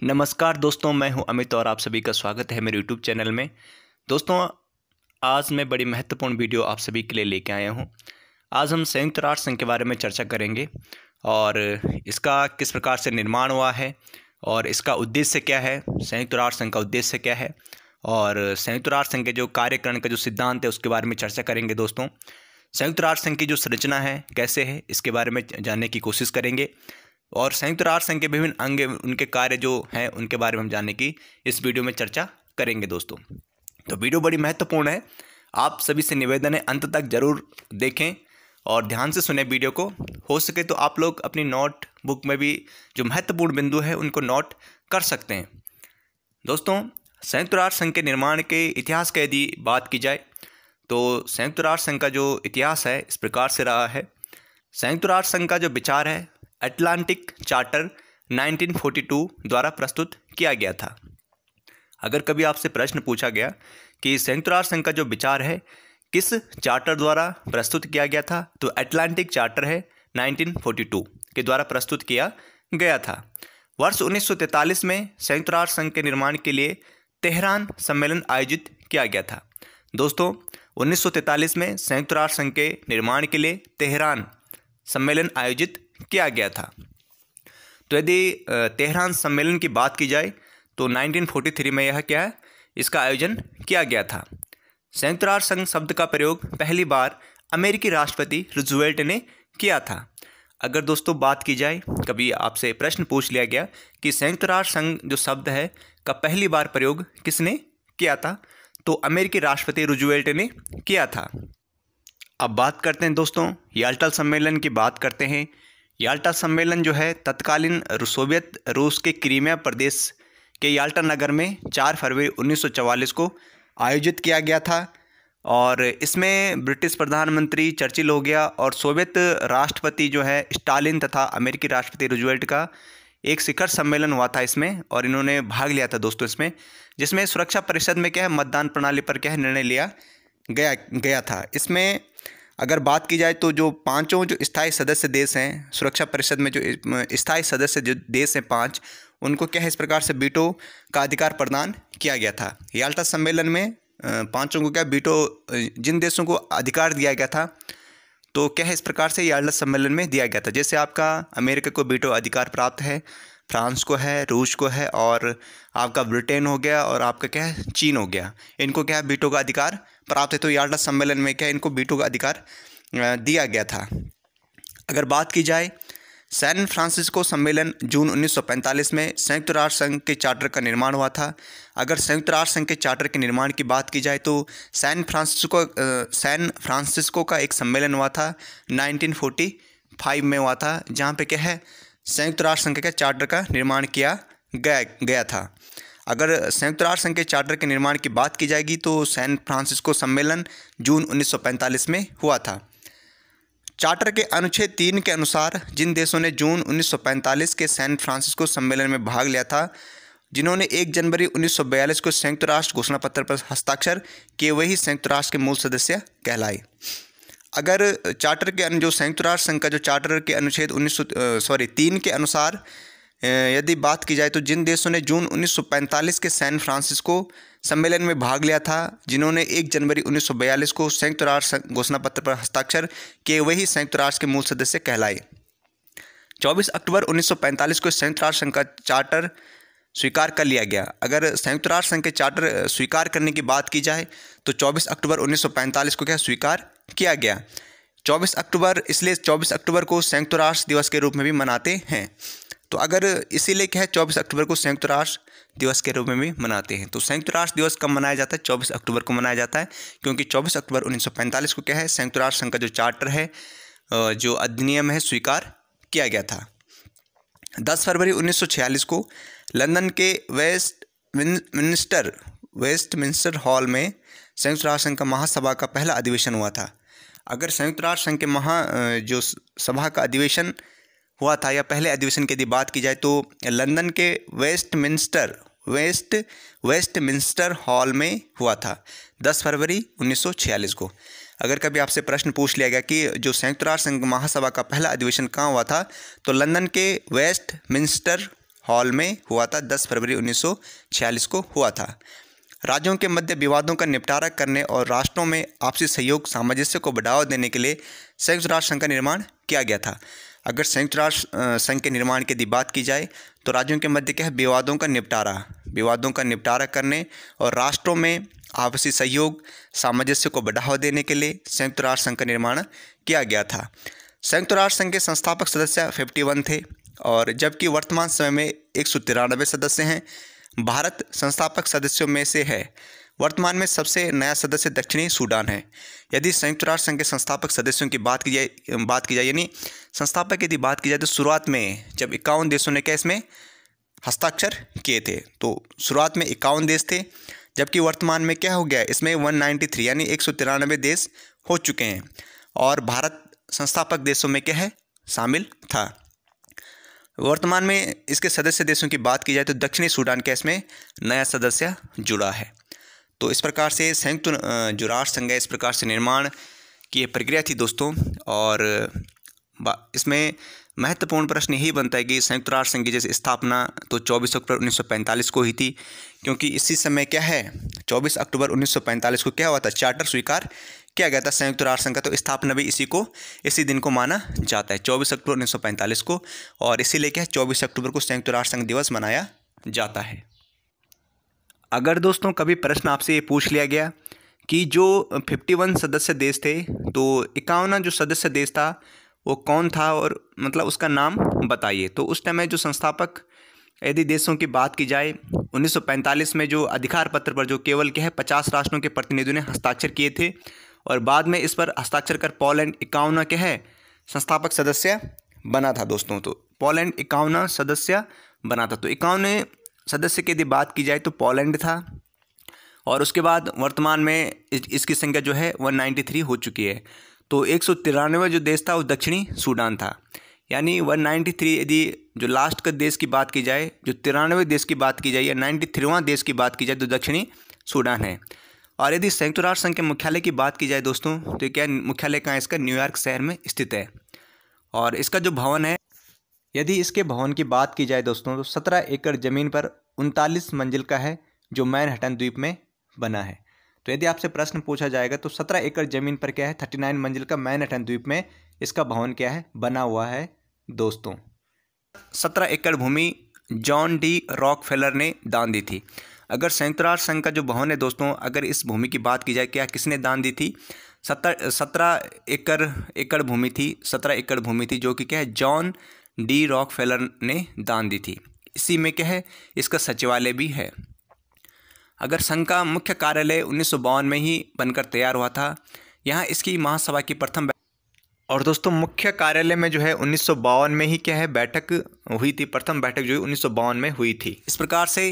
नमस्कार दोस्तों, मैं हूं अमित और आप सभी का स्वागत है मेरे यूट्यूब चैनल में। दोस्तों, आज मैं बड़ी महत्वपूर्ण वीडियो आप सभी के लिए लेके आया हूं। आज हम संयुक्त राष्ट्र संघ के बारे में चर्चा करेंगे और इसका किस प्रकार से निर्माण हुआ है और इसका उद्देश्य क्या है, संयुक्त राष्ट्र संघ का उद्देश्य क्या है और संयुक्त राष्ट्र संघ के जो कार्यकरण का जो सिद्धांत है उसके बारे में चर्चा करेंगे। दोस्तों, संयुक्त राष्ट्र संघ की जो संरचना है कैसे है इसके बारे में जानने की कोशिश करेंगे और संयुक्त राष्ट्र संघ के विभिन्न अंग उनके कार्य जो हैं उनके बारे में हम जानने की इस वीडियो में चर्चा करेंगे। दोस्तों, तो वीडियो बड़ी महत्वपूर्ण है, आप सभी से निवेदन है अंत तक जरूर देखें और ध्यान से सुने वीडियो को। हो सके तो आप लोग अपनी नोट बुक में भी जो महत्वपूर्ण बिंदु है उनको नोट कर सकते हैं। दोस्तों, संयुक्त राष्ट्र संघ के निर्माण के इतिहास की यदि बात की जाए तो संयुक्त राष्ट्र संघ का जो इतिहास है इस प्रकार से रहा है। संयुक्त राष्ट्र संघ का जो विचार है अटलांटिक चार्टर 1942 द्वारा प्रस्तुत किया गया था। अगर कभी आपसे प्रश्न पूछा गया कि संयुक्त राष्ट्र संघ का जो विचार है किस चार्टर द्वारा प्रस्तुत किया गया था, तो अटलांटिक चार्टर है 1942 के द्वारा प्रस्तुत किया गया था। वर्ष 1943 में संयुक्त राष्ट्र संघ के निर्माण के लिए तेहरान सम्मेलन आयोजित किया गया था। दोस्तों, 1943 में संयुक्त राष्ट्र संघ के निर्माण के लिए तेहरान सम्मेलन आयोजित किया गया था। तो यदि तेहरान सम्मेलन की बात की जाए तो 1943 में यह क्या है, इसका आयोजन किया गया था। संयुक्त राष्ट्र संघ शब्द का प्रयोग पहली बार अमेरिकी राष्ट्रपति रूजवेल्ट ने किया था। अगर दोस्तों बात की जाए, कभी आपसे प्रश्न पूछ लिया गया कि संयुक्त राष्ट्र संघ जो शब्द है का पहली बार प्रयोग किसने किया था, तो अमेरिकी राष्ट्रपति रूजवेल्ट ने किया था। अब बात करते हैं दोस्तों याल्टा सम्मेलन की बात करते हैं। याल्टा सम्मेलन जो है तत्कालीन सोवियत रूस के क्रीमिया प्रदेश के याल्टा नगर में 4 फरवरी 1944 को आयोजित किया गया था और इसमें ब्रिटिश प्रधानमंत्री चर्चिल हो गया और सोवियत राष्ट्रपति जो है स्टालिन तथा अमेरिकी राष्ट्रपति रूजवेल्ट का एक शिखर सम्मेलन हुआ था इसमें, और इन्होंने भाग लिया था दोस्तों इसमें, जिसमें सुरक्षा परिषद में क्या है मतदान प्रणाली पर क्या है निर्णय लिया गया था। इसमें अगर बात की जाए तो जो पांचों जो स्थायी सदस्य देश हैं सुरक्षा परिषद में, जो स्थायी सदस्य जो देश हैं 5, उनको क्या है इस प्रकार से वीटो का अधिकार प्रदान किया गया था। याल्टा सम्मेलन में पांचों को क्या वीटो, जिन देशों को अधिकार दिया गया था तो क्या है इस प्रकार से याल्टा सम्मेलन में दिया गया था। जैसे आपका अमेरिका को वीटो अधिकार प्राप्त है, फ्रांस को है, रूस को है और आपका ब्रिटेन हो गया और आपका क्या है चीन हो गया, इनको क्या है वीटो का अधिकार प्राप्त है। तो याल्टा सम्मेलन में क्या है इनको वीटो का अधिकार दिया गया था। अगर बात की जाए सैन फ्रांसिस्को सम्मेलन जून 1945 में संयुक्त राष्ट्र संघ के चार्टर का निर्माण हुआ था। अगर संयुक्त राष्ट्र संघ के चार्टर के निर्माण की बात की जाए तो सैन फ्रांसिस्को का एक सम्मेलन हुआ था 1945 में हुआ था, जहाँ पे क्या है संयुक्त राष्ट्र संघ के चार्टर का निर्माण किया गया था। अगर संयुक्त राष्ट्र संघ के चार्टर के निर्माण की बात की जाएगी तो सैन फ्रांसिस्को सम्मेलन जून 1945 में हुआ था। चार्टर के अनुच्छेद 3 के अनुसार जिन देशों ने जून 1945 के सैन फ्रांसिस्को सम्मेलन में भाग लिया था, जिन्होंने 1 जनवरी 1942 को संयुक्त राष्ट्र घोषणा पत्र पर हस्ताक्षर किए, वही संयुक्त राष्ट्र के मूल सदस्य कहलाए। अगर चार्टर के जो संयुक्त राष्ट्र संघ का जो चार्टर के अनुच्छेद 3 के अनुसार यदि बात की जाए तो जिन देशों ने जून 1945 के सैन फ्रांसिस्को सम्मेलन में भाग लिया था, जिन्होंने 1 जनवरी 1942 को संयुक्त राष्ट्र घोषणा पत्र पर हस्ताक्षर किए, वही संयुक्त राष्ट्र के मूल सदस्य कहलाए। 24 अक्टूबर 1945 को संयुक्त राष्ट्र संघ का चार्टर स्वीकार कर लिया गया। अगर संयुक्त राष्ट्र संघ के चार्टर स्वीकार करने की बात की जाए तो 24 अक्टूबर 1945 को क्या स्वीकार किया गया। 24 अक्टूबर इसलिए 24 अक्टूबर को संयुक्त राष्ट्र दिवस के रूप में भी मनाते हैं। तो अगर इसीलिए क्या है 24 अक्टूबर को संयुक्त राष्ट्र दिवस के रूप में भी मनाते हैं। तो संयुक्त राष्ट्र दिवस कब मनाया जाता है? 24 अक्टूबर को मनाया जाता है, क्योंकि 24 अक्टूबर 1945 को क्या है संयुक्त राष्ट्र संघ का जो चार्टर है, जो अधिनियम है, स्वीकार किया गया था। 10 फरवरी 1946 को लंदन के वेस्टमिंस्टर हॉल में संयुक्त राष्ट्र संघ का महासभा का पहला अधिवेशन हुआ था। अगर संयुक्त राष्ट्र संघ के जो सभा का अधिवेशन हुआ था या पहले अधिवेशन की यदि बात की जाए तो लंदन के वेस्टमिंस्टर हॉल में हुआ था 10 फरवरी 1946 को। अगर कभी आपसे प्रश्न पूछ लिया गया कि जो संयुक्त राष्ट्र संघ महासभा का पहला अधिवेशन कहाँ हुआ था, तो लंदन के वेस्टमिंस्टर हॉल में हुआ था। 10 फरवरी 1946 को हुआ था। राज्यों के मध्य विवादों का निपटारा करने और राष्ट्रों में आपसी सहयोग सामंजस्य को बढ़ावा देने के लिए संयुक्त राष्ट्र संघ का निर्माण किया गया था। अगर संयुक्त राष्ट्र संघ के निर्माण की यदि बात की जाए तो राज्यों के मध्य क्या है, विवादों का निपटारा करने और राष्ट्रों में आपसी सहयोग सामंजस्य को बढ़ावा देने के लिए संयुक्त राष्ट्र संघ का निर्माण किया गया था। संयुक्त राष्ट्र संघ के संस्थापक सदस्य 51 थे और जबकि वर्तमान समय में 193 सदस्य हैं। भारत संस्थापक सदस्यों में से है। वर्तमान में सबसे नया सदस्य दक्षिणी सूडान है। यदि संयुक्त राष्ट्र संघ के संस्थापक सदस्यों की बात की जाए यानी संस्थापक यदि बात की जाए तो शुरुआत में जब 51 देशों ने क्या इसमें हस्ताक्षर किए थे, तो शुरुआत में 51 देश थे, जबकि वर्तमान में क्या हो गया, इसमें 193 यानी 193 देश हो चुके हैं और भारत संस्थापक देशों में क्या है, शामिल था। वर्तमान में इसके सदस्य देशों की बात की जाए तो दक्षिणी सूडान का इसमें नया सदस्य जुड़ा है। तो इस प्रकार से संयुक्त जो राष्ट्र संघ है इस प्रकार से निर्माण की प्रक्रिया थी दोस्तों। और इसमें महत्वपूर्ण प्रश्न यही बनता है कि संयुक्त राष्ट्र संघ की जैसे स्थापना तो 24 अक्टूबर 1945 को हुई थी, क्योंकि इसी समय क्या है 24 अक्टूबर 1945 को क्या हुआ था, चार्टर स्वीकार किया गया था संयुक्त राष्ट्र संघ का। तो स्थापना भी इसी दिन को माना जाता है 24 अक्टूबर 1945 को, और इसीलिए क्या है 24 अक्टूबर को संयुक्त राष्ट्र संघ दिवस मनाया जाता है। अगर दोस्तों कभी प्रश्न आपसे ये पूछ लिया गया कि जो 51 सदस्य देश थे तो 51 जो सदस्य देश था वो कौन था और मतलब उसका नाम बताइए, तो उस टाइम में जो संस्थापक यदि देशों की बात की जाए 1945 में जो अधिकार पत्र पर जो केवल क्या है 50 राष्ट्रों के प्रतिनिधियों ने हस्ताक्षर किए थे और बाद में इस पर हस्ताक्षर कर पोलैंड 51 क्या है संस्थापक सदस्य बना था दोस्तों। तो पोलैंड 51 सदस्य बना था। तो 51 सदस्य की यदि बात की जाए तो पोलैंड था और उसके बाद वर्तमान में इसकी संख्या जो है 193 हो चुकी है। तो 193 जो देश था वो दक्षिणी सूडान था, यानी 193 यदि जो लास्ट का देश की बात की जाए, जो 93 देश की बात की जाए या 93वां देश की बात की जाए तो दक्षिणी सूडान है। और यदि संयुक्त राष्ट्र संघ के मुख्यालय की बात की जाए दोस्तों तो क्या मुख्यालय कहाँ है इसका, न्यूयॉर्क शहर में स्थित है। और इसका जो भवन है, यदि इसके भवन की बात की जाए दोस्तों तो 17 एकड़ ज़मीन पर 39 मंजिल का है जो मैनहट्टन द्वीप में बना है। तो यदि आपसे प्रश्न पूछा जाएगा तो 17 एकड़ ज़मीन पर क्या है 39 मंजिल का मैनहट्टन द्वीप में इसका भवन क्या है बना हुआ है दोस्तों। 17 एकड़ भूमि जॉन डी रॉकफेलर ने दान दी थी। अगर संयुक्त राष्ट्र संघ का जो भवन है दोस्तों, अगर इस भूमि की बात की जाए क्या किसने दान दी थी, 17 एकड़ भूमि थी, 17 एकड़ भूमि थी जो कि क्या है जॉन डी रॉकफेलर ने दान दी थी। इसी में क्या है इसका सचिवालय भी है। अगर संघ का मुख्य कार्यालय 1952 में ही बनकर तैयार हुआ था। यहाँ इसकी महासभा की प्रथम और दोस्तों मुख्य कार्यालय में जो है 1952 में ही क्या है बैठक हुई थी, प्रथम बैठक जो है 1952 में हुई थी। इस प्रकार से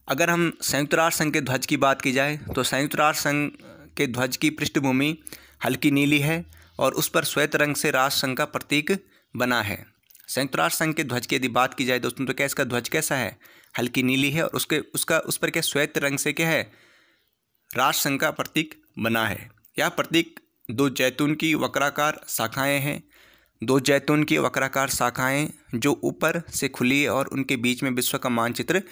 अगर हम संयुक्त राष्ट्र संघ के ध्वज की बात की जाए तो संयुक्त राष्ट्र संघ के ध्वज की पृष्ठभूमि हल्की नीली है और उस पर श्वेत रंग से राष्ट्र संघ का प्रतीक बना है। संयुक्त राष्ट्र संघ के ध्वज की यदि बात की जाए दोस्तों तो क्या इसका ध्वज कैसा है, हल्की नीली है और उस पर क्या श्वेत रंग से क्या है राष्ट्र संघ का प्रतीक बना है। यह प्रतीक दो जैतून की वक्राकार शाखाएं हैं, दो जैतून की वक्राकार शाखाएं जो ऊपर से खुली है और उनके बीच में विश्व का मानचित्र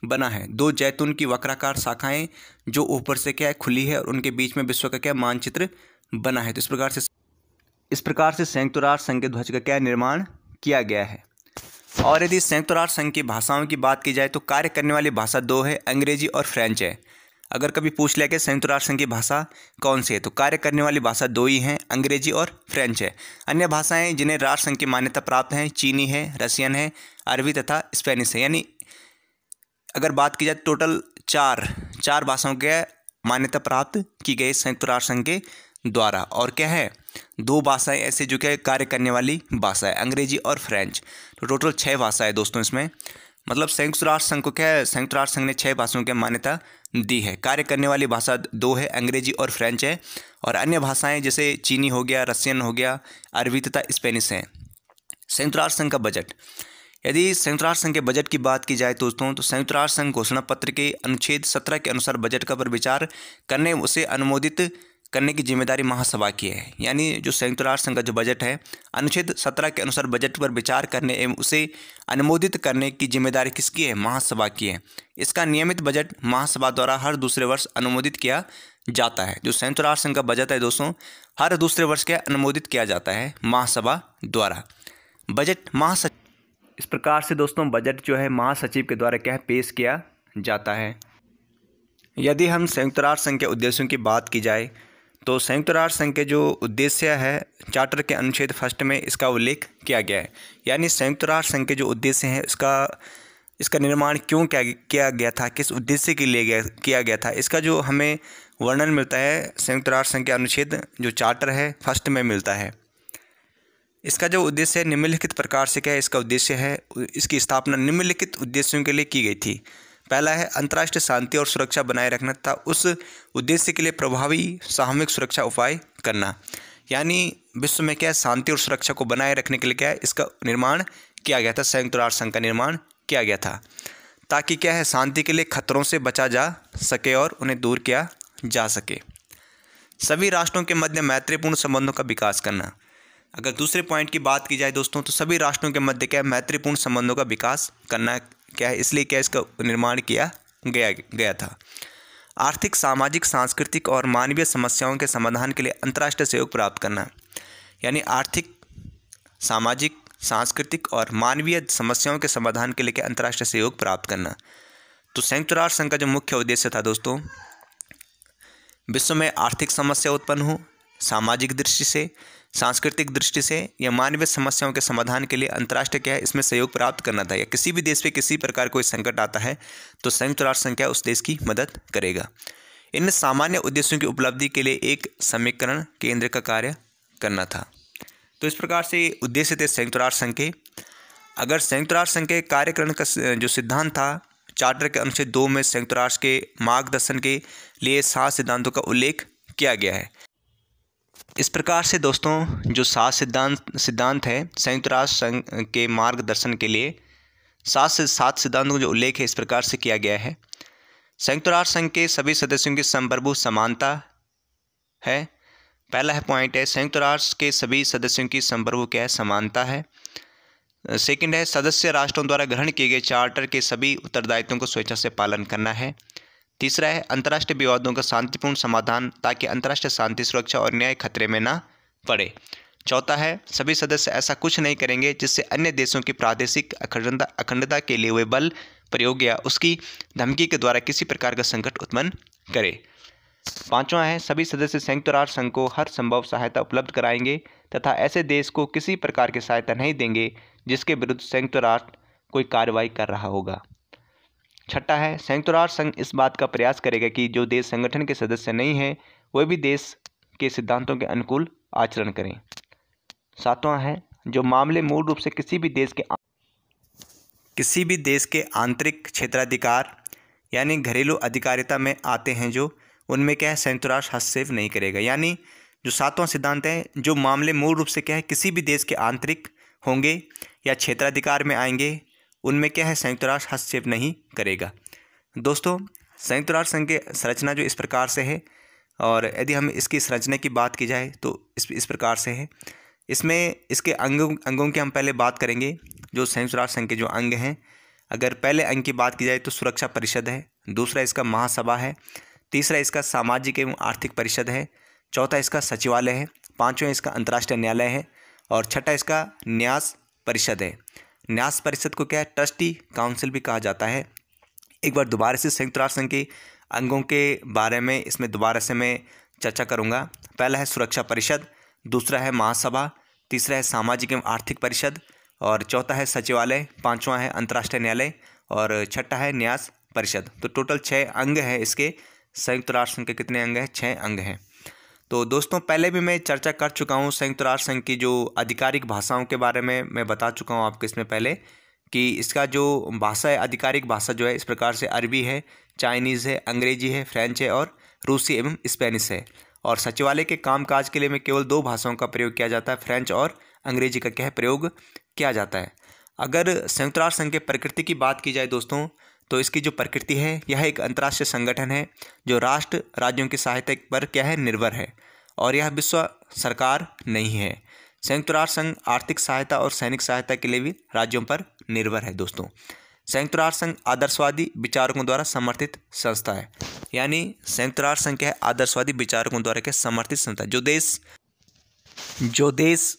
बना है। दो जैतून की वक्राकार शाखाएं जो ऊपर से क्या है खुली है और उनके बीच में विश्व का क्या मानचित्र बना है। तो इस प्रकार से संयुक्त राष्ट्र संघ के ध्वज का क्या निर्माण किया गया है। और यदि संयुक्त राष्ट्र संघ की भाषाओं की बात की जाए तो कार्य करने वाली भाषा दो है, अंग्रेजी और फ्रेंच है। अगर कभी पूछ लिया कि संयुक्त राष्ट्र संघ की भाषा कौन सी है तो कार्य करने वाली भाषा दो ही हैं, अंग्रेजी और फ्रेंच है। अन्य भाषाएं जिन्हें राष्ट्र संघ की मान्यता प्राप्त हैं चीनी है, रशियन है, अरबी तथा स्पेनिश है। यानी अगर बात की जाए टोटल चार भाषाओं के मान्यता प्राप्त की गई संयुक्त राष्ट्र संघ के द्वारा। और क्या है दो भाषाएं ऐसे जो क्या कार्य करने वाली भाषा है, अंग्रेजी और फ्रेंच। तो टोटल 6 भाषा है दोस्तों इसमें। मतलब संयुक्त राष्ट्र संघ को क्या है संयुक्त राष्ट्र संघ ने 6 भाषाओं की मान्यता दी है। कार्य करने वाली भाषा दो है, अंग्रेजी और फ्रेंच है। और अन्य भाषाएं जैसे चीनी हो गया, रशियन हो गया, अरबी तथा स्पेनिश हैं। संयुक्त राष्ट्र संघ का बजट, यदि संयुक्त राष्ट्र संघ के बजट की बात की जाए दोस्तों तो संयुक्त राष्ट्र संघ घोषणा पत्र के अनुच्छेद 17 के अनुसार बजट का पर विचार करने उसे अनुमोदित करने की जिम्मेदारी महासभा की है। यानी जो संयुक्त राष्ट्र संघ का जो बजट है, अनुच्छेद 17 के अनुसार बजट पर विचार करने एवं उसे अनुमोदित करने की जिम्मेदारी किसकी है? महासभा की है। इसका नियमित बजट महासभा द्वारा हर दूसरे वर्ष अनुमोदित किया जाता है। जो संयुक्त राष्ट्र संघ का बजट है दोस्तों, हर दूसरे वर्ष के अनुमोदित किया जाता है महासभा द्वारा। बजट महासचिव, इस प्रकार से दोस्तों बजट जो है महासचिव के द्वारा क्या है? पेश किया जाता है। यदि हम संयुक्त राष्ट्र संघ के उद्देश्यों की बात की जाए तो संयुक्त राष्ट्र संघ के जो उद्देश्य है, चार्टर के अनुच्छेद 1 में इसका उल्लेख किया गया है। यानी संयुक्त राष्ट्र संघ के जो उद्देश्य हैं, इसका निर्माण क्यों किया गया था, किस उद्देश्य के लिए किया गया था, इसका जो हमें वर्णन मिलता है संयुक्त राष्ट्र संघ के अनुच्छेद जो चार्टर है 1 में मिलता है। इसका जो उद्देश्य है निम्नलिखित प्रकार से क्या है? इसका उद्देश्य है, इसकी स्थापना निम्नलिखित उद्देश्यों के लिए की गई थी। पहला है अंतर्राष्ट्रीय शांति और सुरक्षा बनाए रखना तथा उस उद्देश्य के लिए प्रभावी सामूहिक सुरक्षा उपाय करना। यानी विश्व में क्या है? शांति और सुरक्षा को बनाए रखने के लिए क्या है? इसका निर्माण किया गया था, संयुक्त राष्ट्र संघ का निर्माण किया गया था, ताकि क्या है? शांति के लिए खतरों से बचा जा सके और उन्हें दूर किया जा सके। सभी राष्ट्रों के मध्य मैत्रीपूर्ण संबंधों का विकास करना। अगर दूसरे पॉइंट की बात की जाए दोस्तों, तो सभी राष्ट्रों के मध्य क्या है? मैत्रीपूर्ण संबंधों का विकास करना क्या है? इसलिए क्या इसका निर्माण किया गया था। आर्थिक, सामाजिक, सांस्कृतिक और मानवीय समस्याओं के समाधान के लिए अंतर्राष्ट्रीय सहयोग प्राप्त करना। यानी आर्थिक, सामाजिक, सांस्कृतिक और मानवीय समस्याओं के समाधान के लिए क्या? अंतर्राष्ट्रीय सहयोग प्राप्त करना। तो संयुक्त राष्ट्र संघ का जो मुख्य उद्देश्य था दोस्तों, विश्व में आर्थिक समस्या उत्पन्न हो, सामाजिक दृष्टि से, सांस्कृतिक दृष्टि से या मानवीय समस्याओं के समाधान के लिए अंतर्राष्ट्रीय क्या है? इसमें सहयोग प्राप्त करना था। या किसी भी देश पे किसी प्रकार कोई संकट आता है तो संयुक्त राष्ट्र संघ क्या उस देश की मदद करेगा। इन सामान्य उद्देश्यों की उपलब्धि के लिए एक समीकरण केंद्र का कार्य करना था। तो इस प्रकार से उद्देश्य थे संयुक्त राष्ट्र संघ के। अगर संयुक्त राष्ट्र संघ के कार्यकरण का जो सिद्धांत था, चार्टर के अनुच्छेद 2 में संयुक्त राष्ट्र के मार्गदर्शन के लिए 7 सिद्धांतों का उल्लेख किया गया है। इस प्रकार से दोस्तों जो 7 सिद्धांत है संयुक्त राष्ट्र संघ के मार्गदर्शन के लिए 7 सिद्धांतों का जो उल्लेख है इस प्रकार से किया गया है। संयुक्त राष्ट्र संघ के सभी सदस्यों की संप्रभु समानता है। पहला है पॉइंट है संयुक्त राष्ट्र के सभी सदस्यों की संप्रभु क्या है? समानता है। सेकंड है सदस्य राष्ट्रों द्वारा ग्रहण किए गए चार्टर के सभी उत्तरदायित्वों को स्वेच्छा से पालन करना है। तीसरा है अंतर्राष्ट्रीय विवादों का शांतिपूर्ण समाधान ताकि अंतर्राष्ट्रीय शांति, सुरक्षा और न्याय खतरे में ना पड़े। चौथा है सभी सदस्य ऐसा कुछ नहीं करेंगे जिससे अन्य देशों की प्रादेशिक अखंडता के लिए वे बल प्रयोग या उसकी धमकी के द्वारा किसी प्रकार का संकट उत्पन्न करे। पांचवा है सभी सदस्य संयुक्त राष्ट्र संघ को हर संभव सहायता उपलब्ध कराएंगे तथा ऐसे देश को किसी प्रकार की सहायता नहीं देंगे जिसके विरुद्ध संयुक्त राष्ट्र कोई कार्रवाई कर रहा होगा। छठा है संयुक्त राष्ट्र संघ इस बात का प्रयास करेगा कि जो देश संगठन के सदस्य नहीं हैं वे भी देश के सिद्धांतों के अनुकूल आचरण करें। सातवां है जो मामले मूल रूप से किसी भी देश के आंतरिक क्षेत्राधिकार यानी घरेलू अधिकारिता में आते हैं जो उनमें क्या है संयुक्त राष्ट्र हस्तक्षेप नहीं करेगा। यानी जो सातवां सिद्धांत है जो मामले मूल रूप से क्या है किसी भी देश के आंतरिक होंगे या क्षेत्राधिकार में आएंगे उनमें क्या है संयुक्त राष्ट्र हस्तक्षेप नहीं करेगा। दोस्तों संयुक्त राष्ट्र संघ की संरचना जो इस प्रकार से है और यदि हम इसकी संरचना की बात की जाए तो इस प्रकार से है। इसमें इसके अंगों की हम पहले बात करेंगे। जो संयुक्त राष्ट्र संघ के जो अंग हैं, अगर पहले अंग की बात की जाए तो सुरक्षा परिषद है, दूसरा इसका महासभा है, तीसरा इसका सामाजिक एवं आर्थिक परिषद है, चौथा इसका सचिवालय है, पाँचवां इसका अंतर्राष्ट्रीय न्यायालय है और छठा इसका न्यास परिषद है। न्यास परिषद को क्या है ट्रस्टी काउंसिल भी कहा जाता है। एक बार दोबारा से संयुक्त राष्ट्र संघ के अंगों के बारे में इसमें दोबारा से मैं चर्चा करूंगा। पहला है सुरक्षा परिषद, दूसरा है महासभा, तीसरा है सामाजिक एवं आर्थिक परिषद और चौथा है सचिवालय, पांचवा है अंतर्राष्ट्रीय न्यायालय और छठा है न्यास परिषद। तो टोटल 6 अंग है इसके। संयुक्त राष्ट्र संघ के कितने अंग हैं? 6 अंग हैं। तो दोस्तों पहले भी मैं चर्चा कर चुका हूँ संयुक्त राष्ट्र संघ की जो आधिकारिक भाषाओं के बारे में मैं बता चुका हूँ आपको इसमें पहले कि इसका जो भाषा है आधिकारिक भाषा जो है इस प्रकार से अरबी है, चाइनीज़ है, अंग्रेजी है, फ्रेंच है और रूसी एवं स्पेनिश है। और सचिवालय के कामकाज के लिए में केवल 2 भाषाओं का प्रयोग किया जाता है, फ्रेंच और अंग्रेजी का क्या है प्रयोग किया जाता है। अगर संयुक्त राष्ट्र संघ के प्रकृति की बात की जाए दोस्तों तो इसकी जो प्रकृति है, यह एक अंतर्राष्ट्रीय संगठन है जो राष्ट्र राज्यों की सहायता पर क्या है, निर्भर है, और यह विश्व सरकार नहीं है। संयुक्त राष्ट्र संघ आर्थिक सहायता और सैनिक सहायता के लिए भी राज्यों पर निर्भर है दोस्तों। संयुक्त राष्ट्र संघ आदर्शवादी विचारकों द्वारा समर्थित संस्था है, यानी संयुक्त राष्ट्र संघ क्या है, आदर्शवादी विचारकों द्वारा क्या समर्थित संस्था। जो देश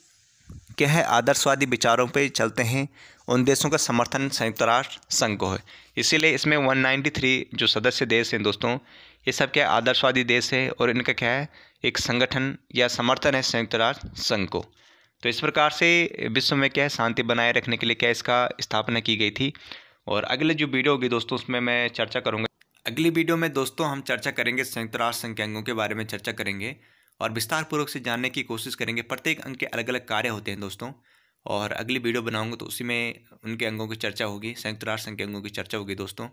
क्या है आदर्शवादी विचारों पे चलते हैं, उन देशों का समर्थन संयुक्त राष्ट्र संघ को है। इसीलिए इसमें 193 जो सदस्य देश हैं दोस्तों, ये सब क्या आदर्शवादी देश है, और इनका क्या है, एक संगठन या समर्थन है संयुक्त राष्ट्र संघ को। तो इस प्रकार से विश्व में क्या है, शांति बनाए रखने के लिए क्या इसका स्थापना की गई थी। और अगले जो वीडियो होगी दोस्तों, उसमें मैं चर्चा करूँगा। अगली वीडियो में दोस्तों हम चर्चा करेंगे संयुक्त राष्ट्र संघ के अंगों के बारे में चर्चा करेंगे, और विस्तार पूर्वक से जानने की कोशिश करेंगे। प्रत्येक अंग के अलग अलग कार्य होते हैं दोस्तों, और अगली वीडियो बनाऊंगा तो उसी में उनके अंगों की चर्चा होगी, संयुक्त राष्ट्र संघ के अंगों की चर्चा होगी दोस्तों।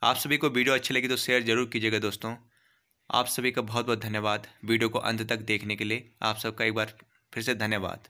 आप सभी को वीडियो अच्छी लगी तो शेयर जरूर कीजिएगा दोस्तों। आप सभी का बहुत बहुत धन्यवाद वीडियो को अंत तक देखने के लिए। आप सबका एक बार फिर से धन्यवाद।